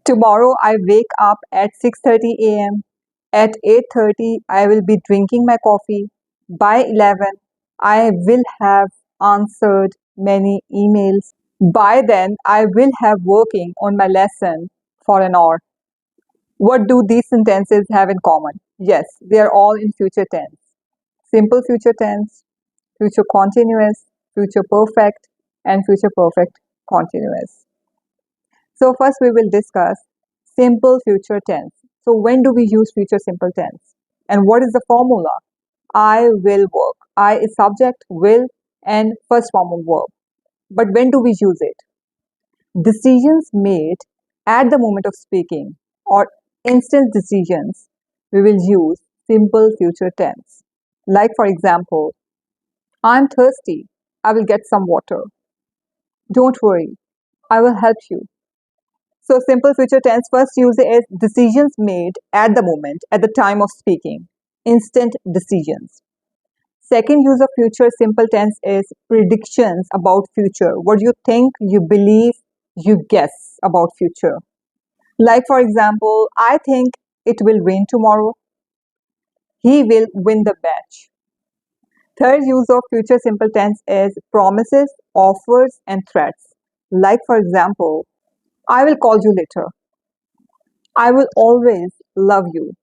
Tomorrow I wake up at 6:30 a.m. At 8:30 I will be drinking my coffee. By 11 I will have answered many emails. By then I will have working on my lesson for an hour. What do these sentences have in common? Yes, they are all in future tense. Simple future tense, future continuous, future perfect, and future perfect continuous. So first we will discuss simple future tense. So when do we use future simple tense? And what is the formula? I will work. I is subject, will, and first form of verb. But when do we use it? Decisions made at the moment of speaking or instant decisions, we will use simple future tense. Like for example, I'm thirsty. I will get some water. Don't worry. I will help you. So simple future tense first use is decisions made at the moment, at the time of speaking. Instant decisions. Second use of future simple tense is predictions about future. What you think, you believe, you guess about future. Like for example, I think it will rain tomorrow. He will win the match. Third use of future simple tense is promises, offers, and threats. Like for example, I will call you later. I will always love you.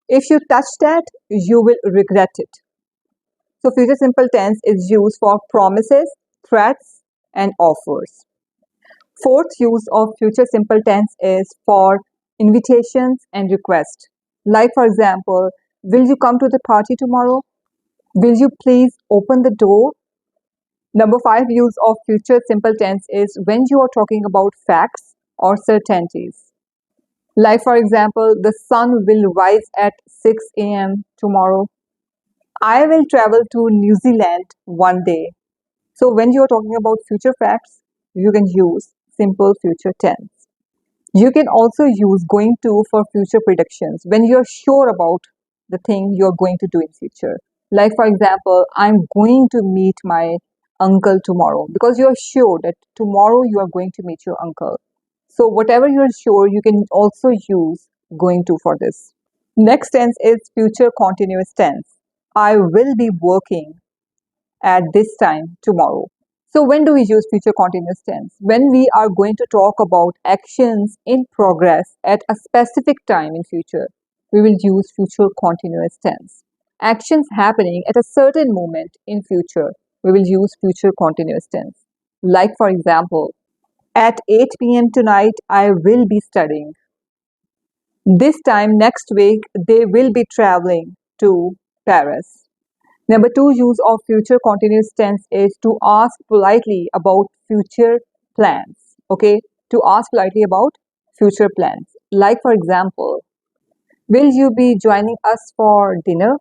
If you touch that, you will regret it. So future simple tense is used for promises, threats, and offers. Fourth use of future simple tense is for invitations and requests. Like for example, will you come to the party tomorrow? Will you please open the door? Number five use of future simple tense is when you are talking about facts or certainties. Like for example, the sun will rise at 6 a.m. tomorrow. I will travel to New Zealand one day. So when you are talking about future facts, you can use simple future tense. You can also use going to for future predictions when you're sure about the thing you're going to do in future. Like for example, I'm going to meet my uncle tomorrow because you're sure that tomorrow you are going to meet your uncle. So whatever you're sure, you can also use going to for this. Next tense is future continuous tense. I will be working at this time tomorrow. So when do we use future continuous tense? When we are going to talk about actions in progress at a specific time in future, we will use future continuous tense. Actions happening at a certain moment in future, we will use future continuous tense. Like for example, at 8 p.m. tonight, I will be studying. This time next week, they will be traveling to Paris. Number two use of future continuous tense is to ask politely about future plans. Okay, to ask politely about future plans. Like for example, will you be joining us for dinner?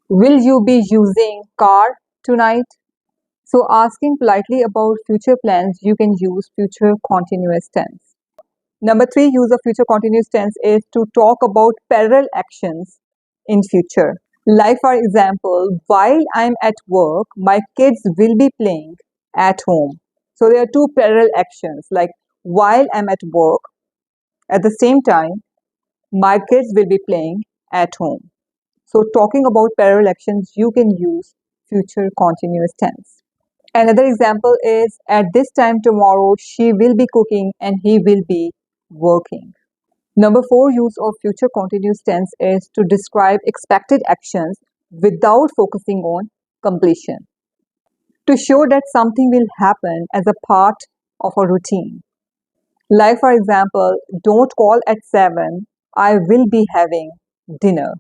Will you be using car tonight? So asking politely about future plans, you can use future continuous tense. Number three use of future continuous tense is to talk about parallel actions in future. Like for example, while I'm at work, my kids will be playing at home. So there are two parallel actions like while I'm at work, at the same time, my kids will be playing at home. So talking about parallel actions, you can use future continuous tense. Another example is at this time tomorrow, she will be cooking and he will be working. Number four use of future continuous tense is to describe expected actions without focusing on completion. To show that something will happen as a part of a routine. Like for example, don't call at 7, I will be having dinner.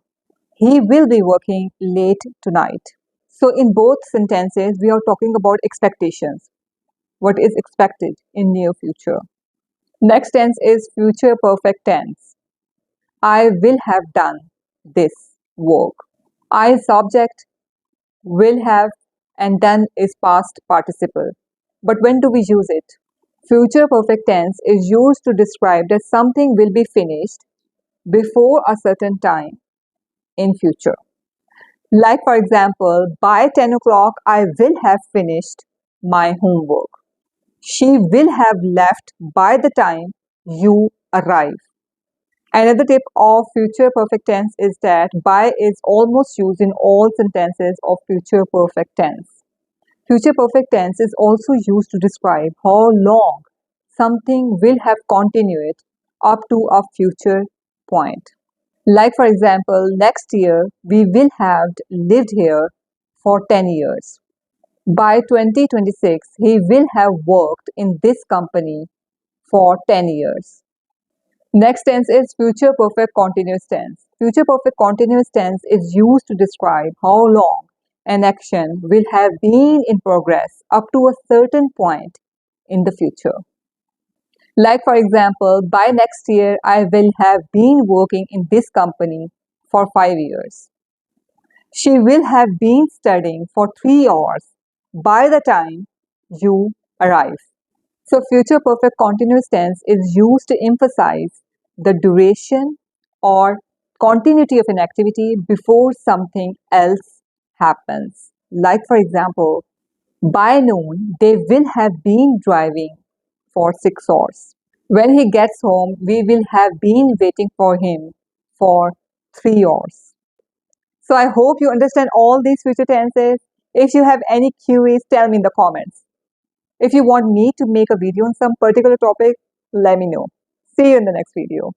He will be working late tonight. So in both sentences, we are talking about expectations. What is expected in near future. Next tense is future perfect tense. I will have done this work. I subject, will have, and done is past participle. But when do we use it? Future perfect tense is used to describe that something will be finished before a certain time in future. Like for example, by 10 o'clock, I will have finished my homework. She will have left by the time you arrive. Another tip of future perfect tense is that by is almost used in all sentences of future perfect tense. Future perfect tense is also used to describe how long something will have continued up to a future point. Like, for example, next year we will have lived here for 10 years. By 2026, he will have worked in this company for 10 years. Next tense is future perfect continuous tense. Future perfect continuous tense is used to describe how long an action will have been in progress up to a certain point in the future. Like, for example, by next year, I will have been working in this company for 5 years. She will have been studying for 3 hours by the time you arrive. So, future perfect continuous tense is used to emphasize the duration or continuity of an activity before something else happens. Like, for example, by noon, they will have been driving for 6 hours. When he gets home, we will have been waiting for him for 3 hours. So I hope you understand all these future tenses. If you have any queries, tell me in the comments. If you want me to make a video on some particular topic, let me know. See you in the next video.